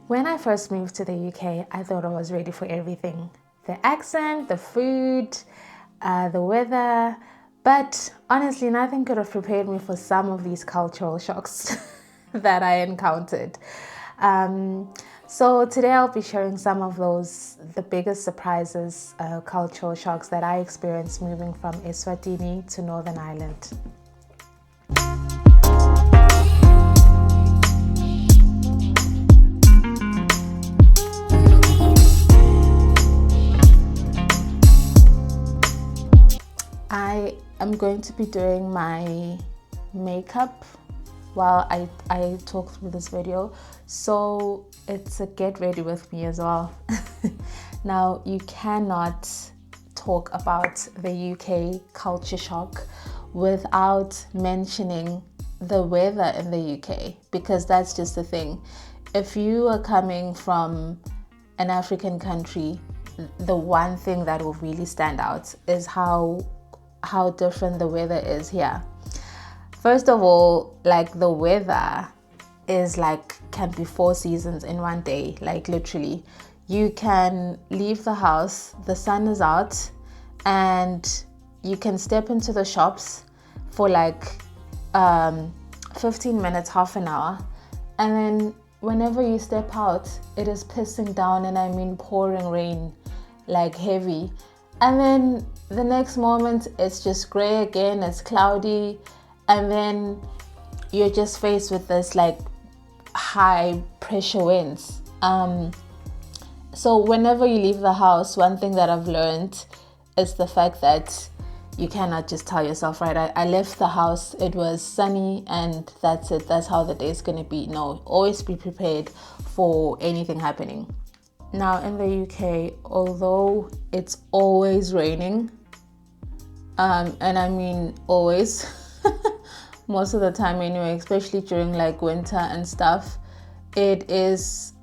When I first moved to the UK, I thought I was ready for everything. The accent, the food, the weather. But honestly, nothing could have prepared me for some of these cultural shocks that I encountered. So today I'll be sharing some of the biggest surprises, cultural shocks that I experienced moving from Eswatini to Northern Ireland. I am going to be doing my makeup while I talk through this video, so it's a get ready with me as well. Now, you cannot talk about the UK culture shock without mentioning the weather in the UK, because that's just the thing. If you are coming from an African country, the one thing that will really stand out is how different the weather is here. First of all, like, the weather is can be 4 seasons in one day. Like, literally, you can leave the house, the sun is out, and you can step into the shops for 15 minutes, half an hour, and then whenever you step out, it is pissing down, and I mean pouring rain, like heavy. And then the next moment it's just gray again, it's cloudy, and then you're just faced with this high pressure winds. So whenever you leave the house, one thing that I've learned is the fact that you cannot just tell yourself, right, I left the house, it was sunny, and that's it, that's how the day's gonna be. No, always be prepared for anything happening. Now, in the UK, although it's always raining, and I mean always, most of the time anyway, especially during winter and stuff, it's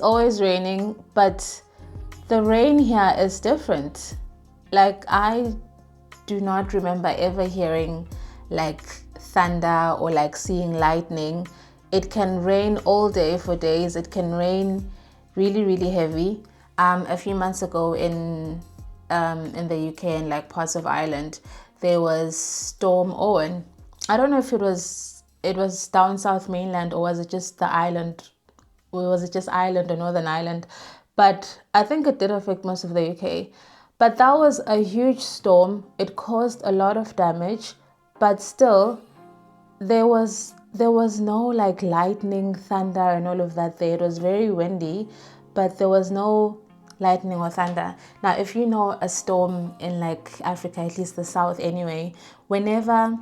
always raining, but the rain here is different. I do not remember ever hearing thunder or seeing lightning. It can rain all day for days. It can rain really, really heavy. A few months ago in the UK and parts of Ireland, there was Storm Owen. I don't know if it was down south mainland, or was it just the island, or was it just Ireland or Northern Ireland? But I think it did affect most of the UK. But that was a huge storm. It caused a lot of damage, but still there was no lightning, thunder and all of that there. It was very windy, but there was no lightning or thunder. Now, if you know a storm in Africa, at least the south anyway, whenever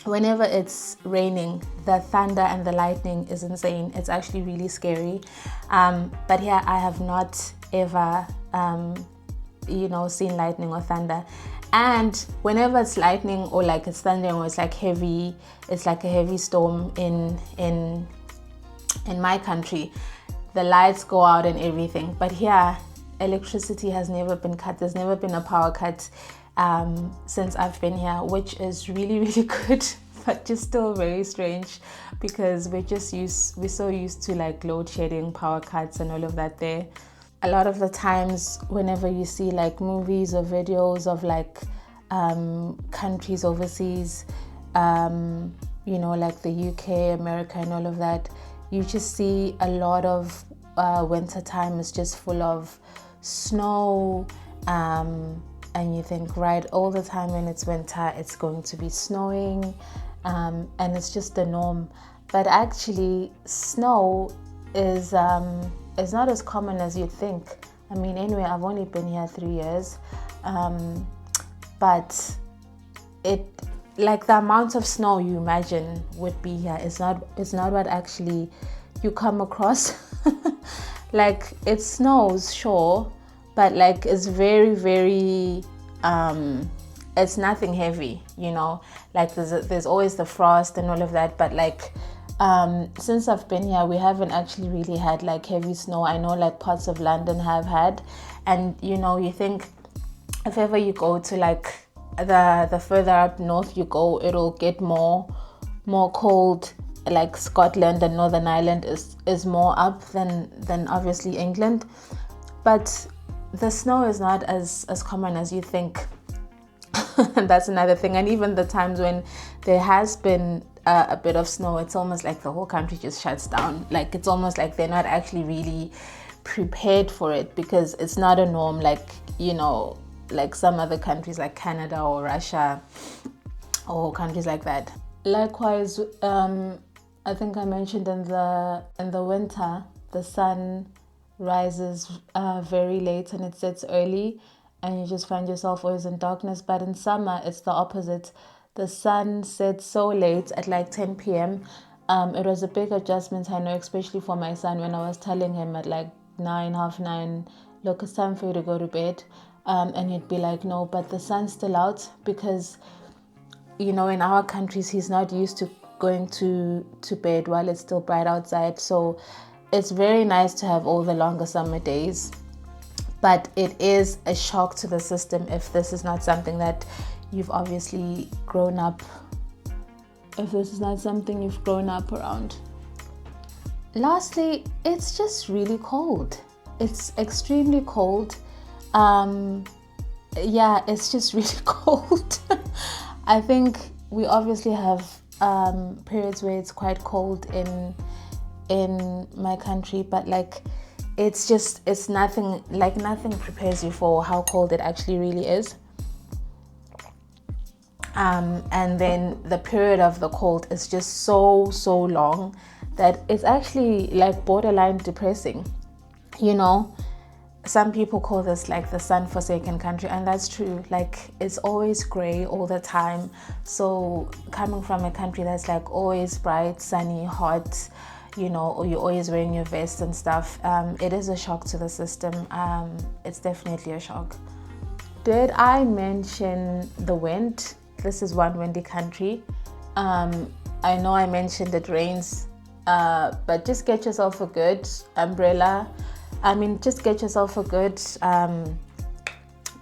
it's raining, the thunder and the lightning is insane. It's actually really scary. But here I have not ever seen lightning or thunder. And whenever it's lightning or it's thundering or it's heavy, it's a heavy storm in my country, the lights go out and everything. But here, electricity has never been cut. There's never been a power cut since I've been here, which is really, really good, but just still very strange, because we're so used to load shedding, power cuts and all of that there. A lot of the times whenever you see movies or videos of countries overseas, the UK, America and all of that, you just see a lot of winter time is just full of snow, and you think, right, all the time when it's winter it's going to be snowing, and it's just the norm. But actually, snow is not as common as you'd think. I mean, anyway, I've only been here 3 years, but the amount of snow you imagine would be here is not what actually you come across. It snows, sure, but it's very, very it's nothing heavy, there's always the frost and all of that, but since I've been here, we haven't actually really had heavy snow. I know parts of London have had, and you think if ever you go to the further up north you go, it'll get more cold like Scotland and Northern Ireland is more up than obviously England. But the snow is not as common as you think. That's another thing. And even the times when there has been a bit of snow, it's almost like the whole country just shuts down. Like it's almost like they're not actually really prepared for it, because it's not a norm like, you know, like some other countries like Canada or Russia or countries like that. Likewise, I think I mentioned in the winter, the sun rises very late and it sets early, and you just find yourself always in darkness. But in summer, it's the opposite. The sun sets so late at like 10 p.m. It was a big adjustment, I know, especially for my son, when I was telling him at like 9, half 9, look, it's time for you to go to bed. And he'd be like, no, but the sun's still out, because, you know, in our countries, he's not used to going to bed while it's still bright outside. So it's very nice to have all the longer summer days, but it is a shock to the system if this is not something that you've obviously grown up, around. Lastly, it's just really cold. It's extremely cold. It's just really cold. I think we obviously have periods where it's quite cold in my country, but like it's nothing prepares you for how cold it actually really is. And then the period of the cold is just so long that it's actually like borderline depressing. You know, some people call this like the sun-forsaken country, and that's true. Like it's always gray all the time. So coming from a country that's like always bright, sunny, hot, you know, or you're always wearing your vest and stuff, it is a shock to the system. It's definitely a shock. Did I mention the wind? This is one windy country. I know I mentioned it rains, but just get yourself a good umbrella. Just get yourself a good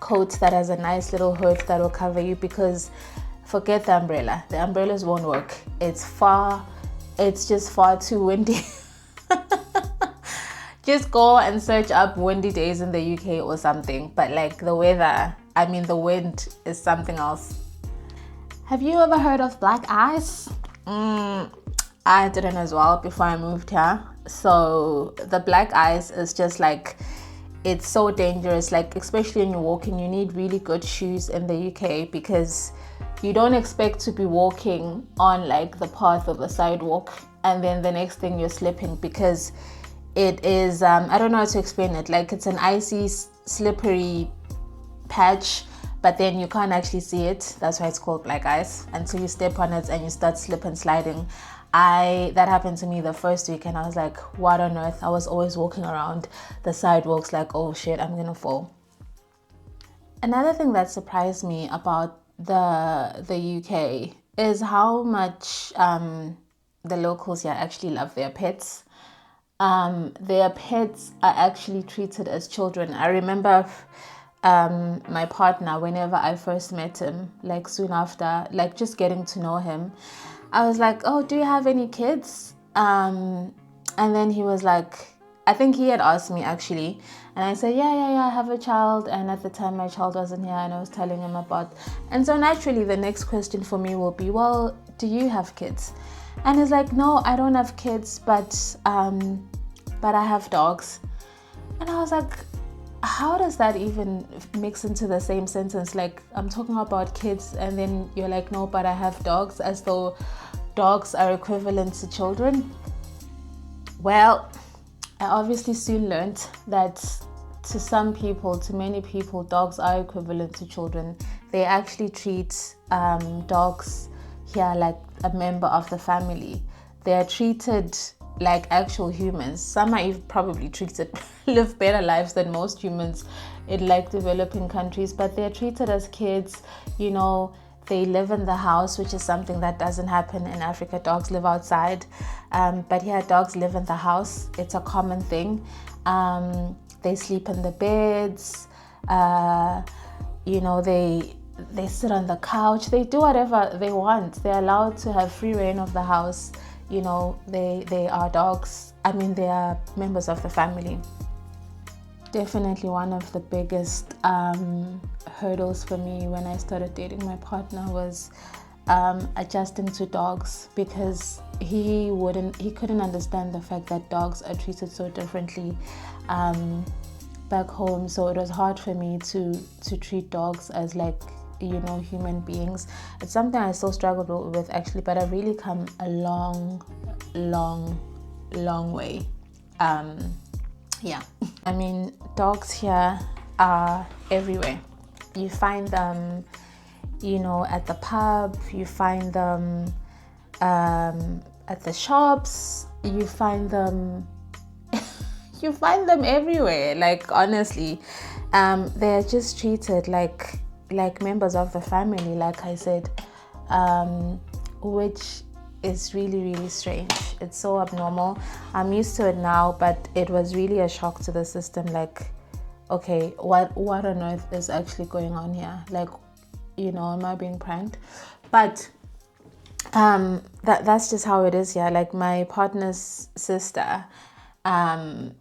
coat that has a nice little hood that will cover you, because forget the umbrella. The umbrellas won't work. It's just far too windy. Just go and search up windy days in the UK or something. But like the weather, the wind is something else. Have you ever heard of black ice? I didn't as well before I moved here. So the black ice is just like, it's so dangerous. Like especially when you're walking, you need really good shoes in the UK, because you don't expect to be walking on like the path of the sidewalk and then the next thing you're slipping, because it is I don't know how to explain it. Like it's an icy, slippery patch, but then you can't actually see it. That's why it's called black ice, until you step on it and you start slip and sliding. That happened to me the first week, and I was like, what on earth? I was always walking around the sidewalks like, oh shit, I'm gonna fall. Another thing that surprised me about the UK is how much the locals here actually love their pets. Their pets are actually treated as children. I remember my partner, whenever I first met him, like soon after, like just getting to know him, I was like, oh, do you have any kids? And then he was like, I think he had asked me actually, and I said, yeah, I have a child. And at the time my child wasn't here, and I was telling him about, and so naturally the next question for me will be, well, do you have kids? And he's like, no, I don't have kids, but I have dogs. And I was like, how does that even mix into the same sentence? Like, I'm talking about kids, and then you're like, no, but I have dogs, as though dogs are equivalent to children. Well, I obviously soon learned that to many people, dogs are equivalent to children. They actually treat dogs here like a member of the family. They are treated like actual humans. Some are even probably live better lives than most humans in like developing countries, but they're treated as kids. You know, they live in the house, which is something that doesn't happen in Africa. Dogs live outside, but here dogs live in the house. It's a common thing. They sleep in the beds. They sit on the couch. They do whatever they want. They're allowed to have free reign of the house. they are dogs. I mean, they are members of the family. Definitely one of the biggest hurdles for me when I started dating my partner was adjusting to dogs, because he couldn't understand the fact that dogs are treated so differently back home. So it was hard for me to treat dogs as like human beings. It's something I still struggle with actually, but I've really come a long way. Yeah, I mean, dogs here are everywhere. You find them at the pub, you find them at the shops, you find them everywhere. Like, honestly, they're just treated like members of the family, like I said, which is really strange. It's so abnormal. I'm used to it now, but it was really a shock to the system. Like, okay, what on earth is actually going on here? Like, am I being pranked? But that's just how it is here. Like, my partner's sister, the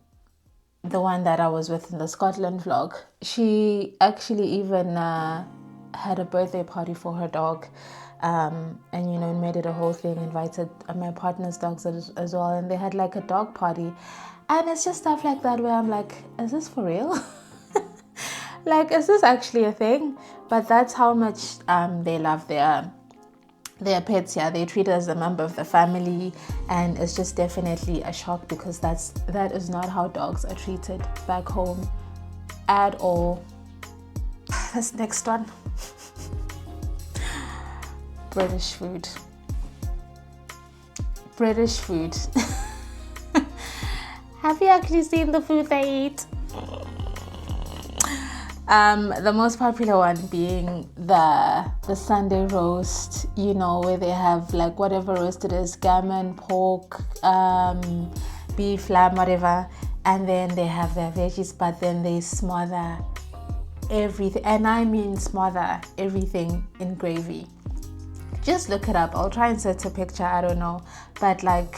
one that I was with in the Scotland vlog, she actually even had a birthday party for her dog, and made it a whole thing, invited my partner's dogs as well, and they had like a dog party. And it's just stuff like that where I'm like, is this for real? Like, is this actually a thing? But that's how much they love their pets. Yeah, they treat it as a member of the family, and it's just definitely a shock, because that is not how dogs are treated back home at all. This next one. British food. Have you actually seen the food they eat? The most popular one being the Sunday roast, where they have like whatever roast it is, gammon, pork, beef, lamb, whatever, and then they have their veggies, but then they smother everything, and I mean smother everything in gravy. Just look it up. I'll try and insert a picture, I don't know, but like,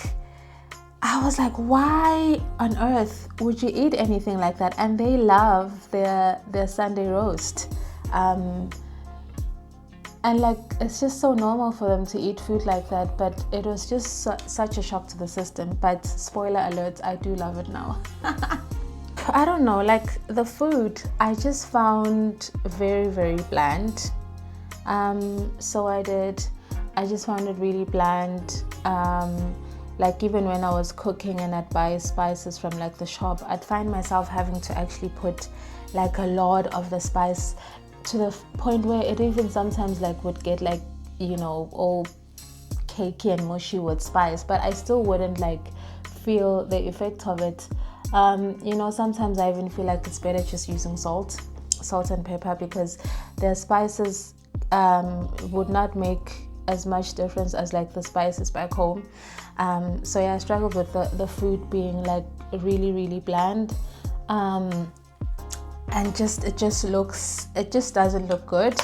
I was like, why on earth would you eat anything like that? And they love their Sunday roast. And like, it's just so normal for them to eat food like that. But it was just such a shock to the system. But spoiler alert, I do love it now. I don't know, like the food, I just found very bland. So I just found it really bland. Like, even when I was cooking and I'd buy spices from like the shop, I'd find myself having to actually put like a lot of the spice, to the point where it even sometimes like would get like, all cakey and mushy with spice, but I still wouldn't like feel the effect of it. Sometimes I even feel like it's better just using salt and pepper, because their spices would not make as much difference as like the spices back home. So yeah, I struggled with the food being like really bland, and it just doesn't look good.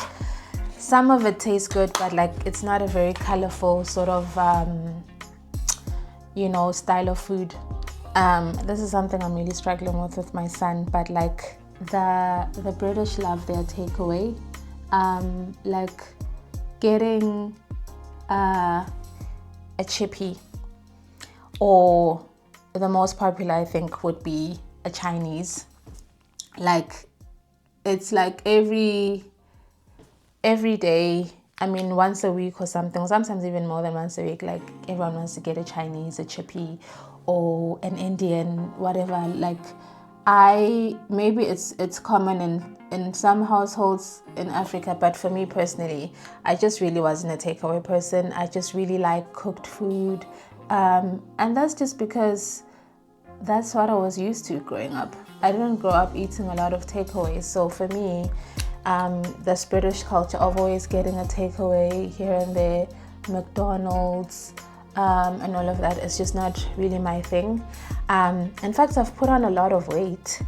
Some of it tastes good, but like, it's not a very colorful sort of style of food. This is something I'm really struggling with my son, but like the British love their takeaway, like getting a chippy, or the most popular I think would be a Chinese. Like, it's like every day, I mean once a week or something, sometimes even more than once a week, like everyone wants to get a Chinese, a chippy, or an Indian, whatever. Like, maybe it's common in some households in Africa, but for me personally, I just really wasn't a takeaway person. I just really like cooked food, and that's just because that's what I was used to growing up. I didn't grow up eating a lot of takeaways, so for me, this British culture of always getting a takeaway here and there, McDonald's, and all of that is just not really my thing. In fact, I've put on a lot of weight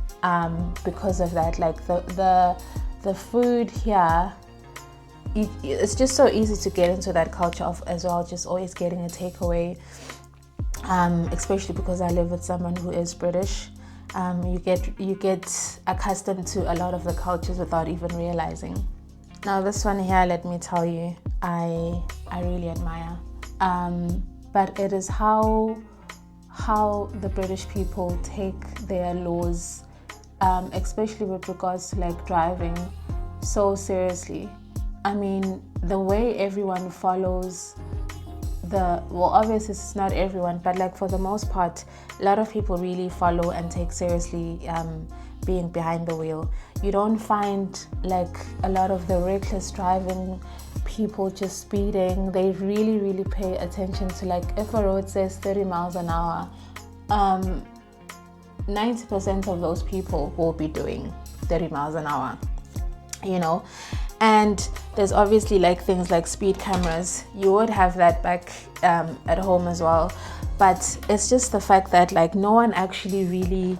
because of that. Like, the food here, it's just so easy to get into that culture of as well, just always getting a takeaway. especially because I live with someone who is British. You get accustomed to a lot of the cultures without even realizing. Now this one here, let me tell you, I really admire. But it is how the British people take their laws, especially with regards to like driving, so seriously. I mean, the way everyone follows obviously it's not everyone, but like for the most part, a lot of people really follow and take seriously being behind the wheel. You don't find like a lot of the reckless driving, people just speeding. They really pay attention to, like, if a road says 30 miles an hour, 90% of those people will be doing 30 miles an hour, you know. And there's obviously like things like speed cameras. You would have that back at home as well, but it's just the fact that like no one actually really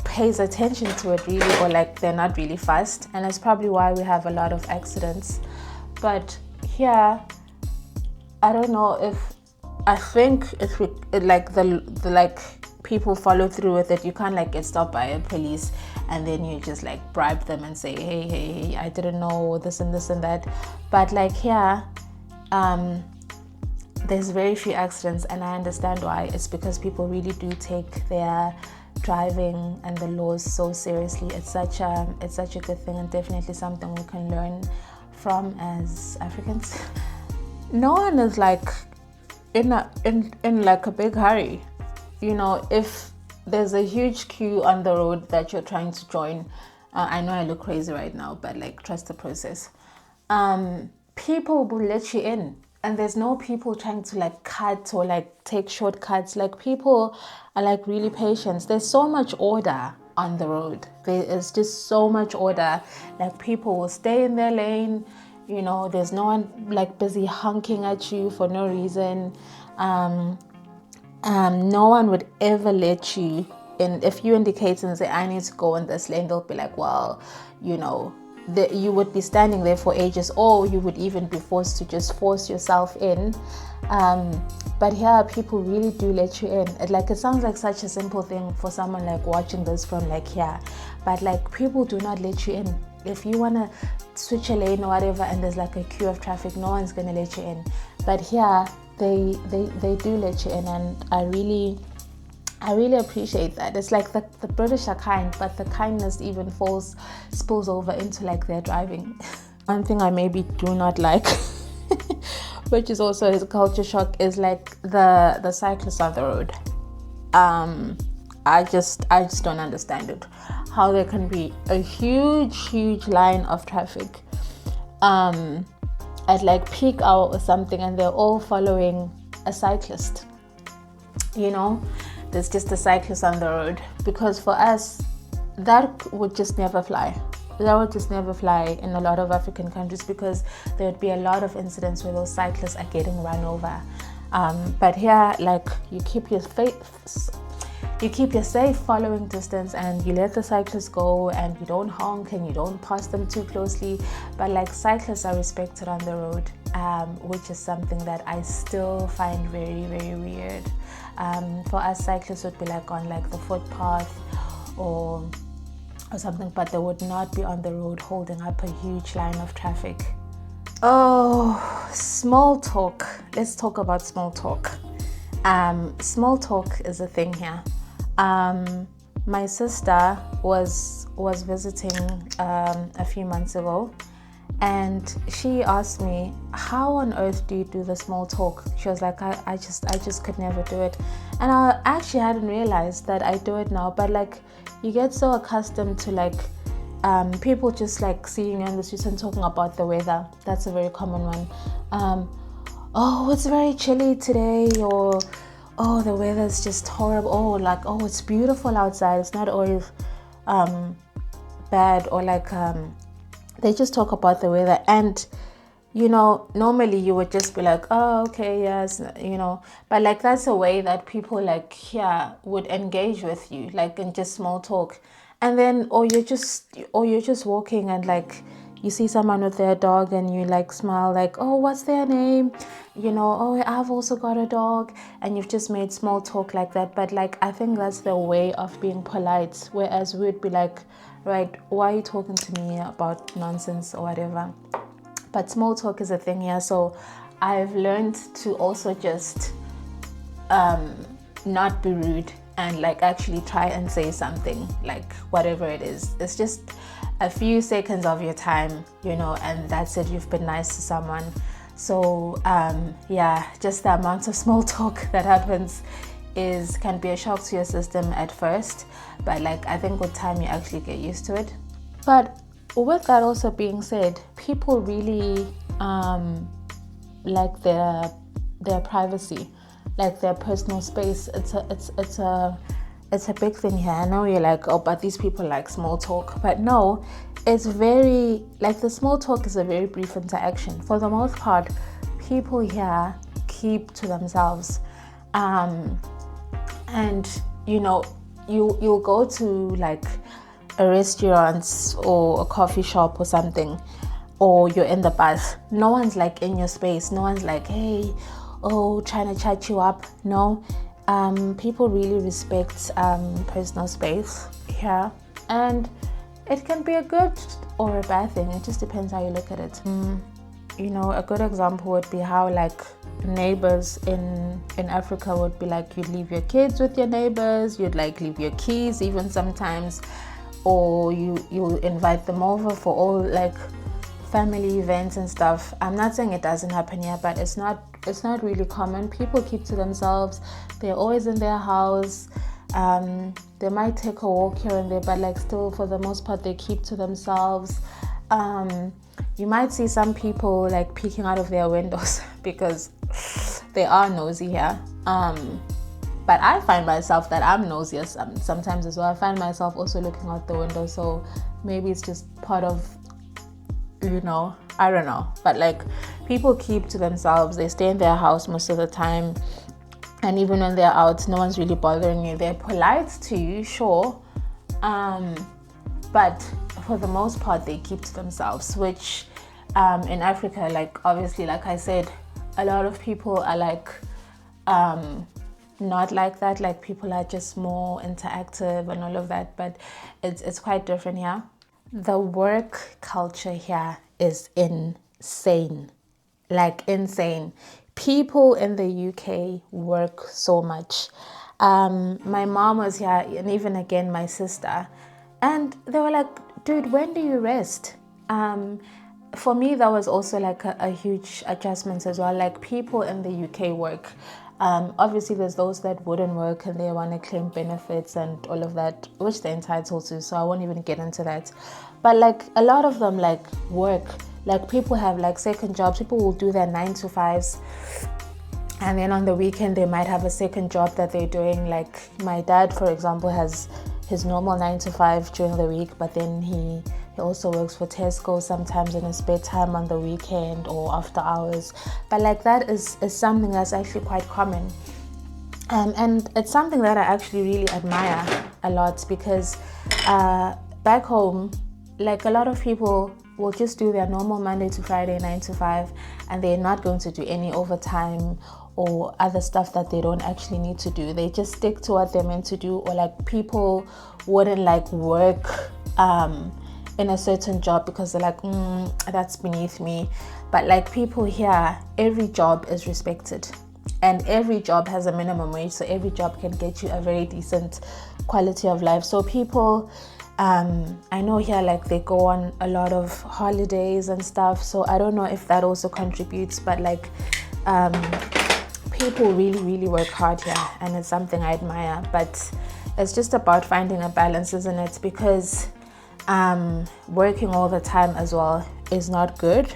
pays attention to it really, or like they're not really fast, and that's probably why we have a lot of accidents. But here, I don't know if I think if we, like the like people follow through with it. You can't like get stopped by a police and then you just like bribe them and say, hey, I didn't know this and this and that. But like here, there's very few accidents, and I understand why. It's because people really do take their driving and the laws so seriously. It's such a good thing, and definitely something we can learn from as Africans. No one is like in like a big hurry. You know, if there's a huge queue on the road that you're trying to join, I know I look crazy right now, but like, trust the process. People will let you in, and there's no people trying to like cut or like take shortcuts. Like, people are like really patient. There's so much order on the road. There is just so much order. Like, people will stay in their lane. You know, there's no one like busy honking at you for no reason. No one would ever let you in. If you indicate and say, I need to go in this lane, they'll be like, well, you know, you would be standing there for ages, or you would even be forced to just force yourself in. But here, people really do let you in. It sounds like such a simple thing for someone like watching this from like here, but like, people do not let you in. If you want to switch a lane or whatever and there's like a queue of traffic, no one's going to let you in. But here, they do let you in, and I really appreciate that. It's like the British are kind, but the kindness even spills over into like their driving. One thing I maybe do not like, which is also a culture shock, is like the cyclists on the road. I just don't understand it. How there can be a huge line of traffic at like peak hour or something, and they're all following a cyclist. You know, there's just a cyclist on the road, because for us, that would just never fly. That would just never fly in a lot of African countries, because there would be a lot of incidents where those cyclists are getting run over. But here, like, you keep your safe following distance, and you let the cyclists go, and you don't honk and you don't pass them too closely. But like, cyclists are respected on the road, which is something that I still find very weird. For us, cyclists would be like on like the footpath or something, but they would not be on the road holding up a huge line of traffic. Oh, small talk. Let's talk about small talk. Small talk is a thing here. My sister was visiting a few months ago, and she asked me, how on earth do you do the small talk? She was like, I just could never do it. And I actually hadn't realized that I do it now, but like, you get so accustomed to like people just like seeing you on the streets and talking about the weather. That's a very common one. Oh, it's very chilly today, or oh, the weather's just horrible. Oh, like, oh, it's beautiful outside. It's not always bad, or like they just talk about the weather. And you know, normally you would just be like, oh, okay, yes, you know, but like, that's a way that people like here would engage with you, like in just small talk. And then or you're just walking, and like, you see someone with their dog and you like smile like, oh, what's their name? You know, oh, I've also got a dog, and you've just made small talk like that. But like, I think that's the way of being polite, whereas we'd be like, right, why are you talking to me about nonsense or whatever? But small talk is a thing here. So I've learned to also just not be rude and like actually try and say something, like whatever it is. It's just a few seconds of your time, you know, and that's it. You've been nice to someone. So yeah, just the amount of small talk that happens can be a shock to your system at first, but like I think with time you actually get used to it. But with that also being said, people really like their privacy, like their personal space. It's a big thing here. I know you're like, oh, but these people like small talk, but no, it's very like the small talk is a very brief interaction. For the most part, people here keep to themselves, and you know, you'll go to like a restaurant or a coffee shop or something, or you're in the bus. No one's like in your space. No one's like, hey, oh, trying to chat you up. No, people really respect personal space here, and it can be a good or a bad thing. It just depends how you look at it. You know, a good example would be how like neighbors in Africa would be like, you'd leave your kids with your neighbors, you'd like leave your keys even sometimes, or you invite them over for all like family events and stuff. I'm not saying it doesn't happen here, but it's not really common. People keep to themselves. They're always in their house. They might take a walk here and there, but like still for the most part they keep to themselves. You might see some people like peeking out of their windows because they are nosy here. But I find myself that I'm nosy sometimes as well. I find myself also looking out the window, so maybe it's just part of, you know, I don't know. But like people keep to themselves. They stay in their house most of the time, and even when they're out, no one's really bothering you. They're polite to you, sure, but for the most part they keep to themselves, which in Africa, like obviously, like I said, a lot of people are like not like that. Like people are just more interactive and all of that, but it's quite different here. The work culture here is insane, like insane. People in the UK work so much. My mom was here, and even again my sister, and they were like, dude, when do you rest? For me, that was also like a huge adjustment as well. Like people in the UK work. Obviously there's those that wouldn't work and they want to claim benefits and all of that, which they're entitled to, so I won't even get into that. But like a lot of them like work, like people have like second jobs. People will do their 9 to 5s, and then on the weekend they might have a second job that they're doing. Like my dad, for example, has his normal 9 to 5 during the week, but then he also works for Tesco sometimes in his spare time on the weekend or after hours. But like that is something that's actually quite common. And it's something that I actually really admire a lot, because back home, like a lot of people will just do their normal Monday to Friday 9 to 5, and they're not going to do any overtime or other stuff that they don't actually need to do. They just stick to what they're meant to do. Or like people wouldn't like work in a certain job because they're like, that's beneath me. But like people here, every job is respected, and every job has a minimum wage, so every job can get you a very decent quality of life. So people, I know here like they go on a lot of holidays and stuff, so I don't know if that also contributes, but like people really work hard here, and it's something I admire. But it's just about finding a balance, isn't it? Because working all the time as well is not good,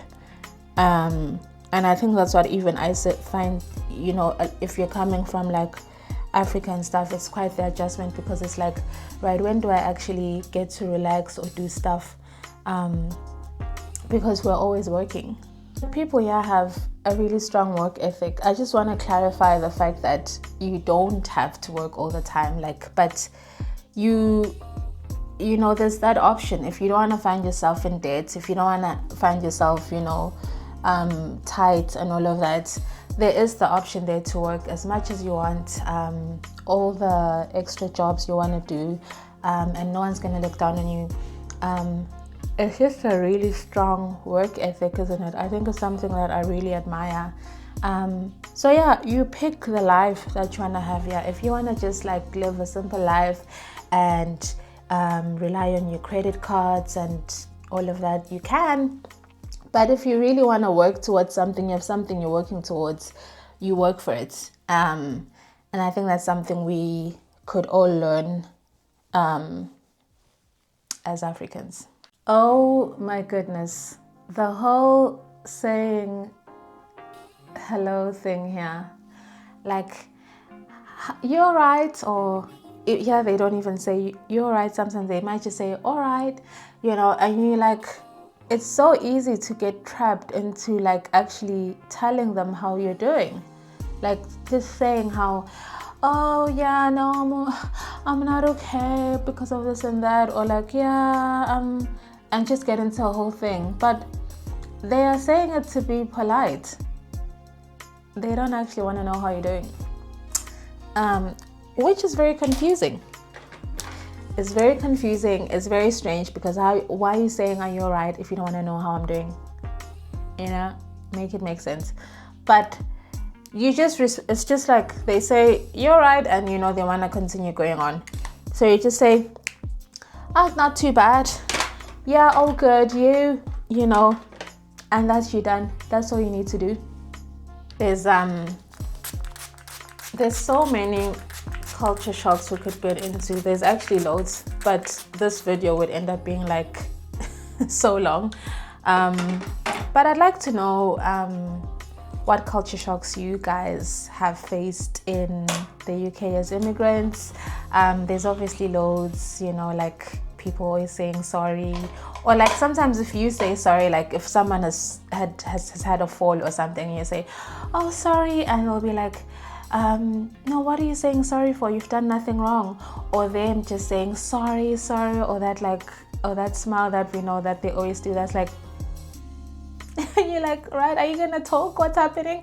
and I think that's what even I find, you know, if you're coming from like Africa and stuff, it's quite the adjustment, because it's like, right, when do I actually get to relax or do stuff, because we're always working. People here have a really strong work ethic. I just want to clarify the fact that you don't have to work all the time, like, but you you know, there's that option. If you don't want to find yourself in debt, if you don't want to find yourself, you know, tight and all of that, there is the option there to work as much as you want, all the extra jobs you want to do, and no one's going to look down on you. It's just a really strong work ethic, isn't it? I think it's something that I really admire. So yeah, you pick the life that you want to have. Yeah, if you want to just like live a simple life and rely on your credit cards and all of that, you can. But if you really want to work towards something, you have something you're working towards, you work for it. And I think that's something we could all learn as Africans. Oh my goodness. The whole saying hello thing here. Like, you're right, or yeah, they don't even say you're right. Sometimes they might just say, all right, you know, and you like, it's so easy to get trapped into like actually telling them how you're doing. Like just saying how, oh yeah, no, I'm not okay because of this and that, or like, yeah, and just get into a whole thing. But they are saying it to be polite. They don't actually want to know how you're doing, which is very confusing. It's very confusing. It's very strange because why are you saying, are you all right, if you don't want to know how I'm doing? You know, make it make sense. But you just, it's just like they say, you're right, and you know, they want to continue going on. So you just say, oh, not too bad. Yeah, all good. You know, and that's you done. That's all you need to do. There's so many culture shocks we could get into. There's actually loads, but this video would end up being like so long. But I'd like to know what culture shocks you guys have faced in the UK as immigrants. There's obviously loads, you know, like people always saying sorry, or like sometimes if you say sorry, like if someone has had a fall or something, you say, oh sorry, and they'll be like, no, what are you saying sorry for? You've done nothing wrong. Or them just saying sorry, or that like, or that smile that we know that they always do, that's like you're like, right, are you gonna talk? What's happening?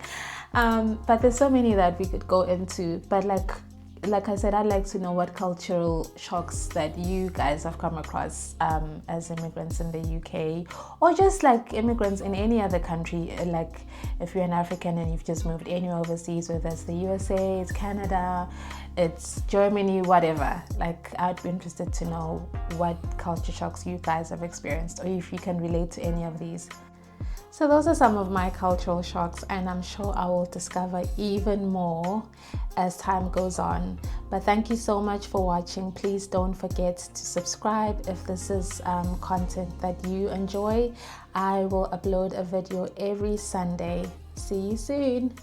But there's so many that we could go into. But like I said, I'd like to know what cultural shocks that you guys have come across as immigrants in the UK, or just like immigrants in any other country. Like if you're an African and you've just moved anywhere overseas, whether it's the USA, it's Canada, it's Germany, whatever. Like I'd be interested to know what culture shocks you guys have experienced, or if you can relate to any of these. So those are some of my cultural shocks, and I'm sure I will discover even more as time goes on. But thank you so much for watching. Please don't forget to subscribe if this is content that you enjoy. I will upload a video every Sunday. See you soon.